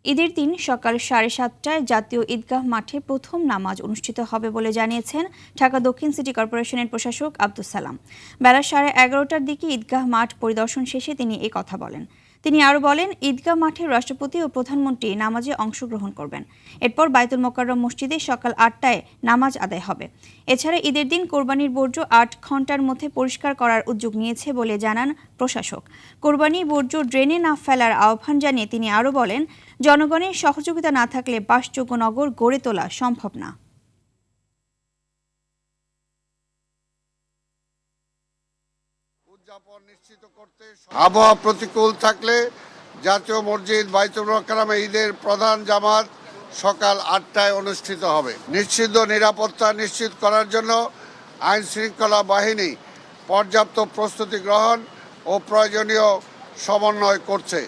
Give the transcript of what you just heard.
ঈদের দিন সকাল 7:30টায় জাতীয় ঈদগাহ মাঠে প্রথম নামাজ অনুষ্ঠিত হবে বলে জানিয়েছেন ঢাকা দক্ষিণ সিটি কর্পোরেশনের প্রশাসক আব্দুস সালাম। বেলা 11:30টার দিকে ঈদগাহ মাঠ পরিদর্শন শেষে তিনি এই কথা বলেন। তিনি আরও বলেন, ঈদগাহ মাঠে রাষ্ট্রপতি ও প্রধানমন্ত্রী নামাজে অংশগ্রহণ করবেন। এরপর বাইতুল মোকাররম মসজিদে সকাল 8টায় নামাজ আদায় হবে। এছাড়া ঈদের দিন কোরবানির বর্জ্য 8 ঘণ্টার মধ্যে পরিষ্কার করার উদ্যোগ নিয়েছে বলে জানান প্রশাসক। কোরবানির বর্জ্য ড্রেনে না ফেলার আহ্বান জানিয়ে তিনি আরও বলেন, জনগণের সহযোগিতা না থাকলে বাসযোগ্য নগর গড়ে তোলা সম্ভব না। আবহাওয়া প্রতিকূল থাকলে জাতীয় মসজিদ বাইতুল মোকাররমে ঈদের প্রধান জামাত সকাল 8টায় অনুষ্ঠিত হবে। নিশ্চিত নিরাপত্তা নিশ্চিত করার জন্য আইন শৃঙ্খলা বাহিনী পর্যাপ্ত প্রস্তুতি গ্রহণ ও প্রয়োজনীয় সমন্বয় করছে।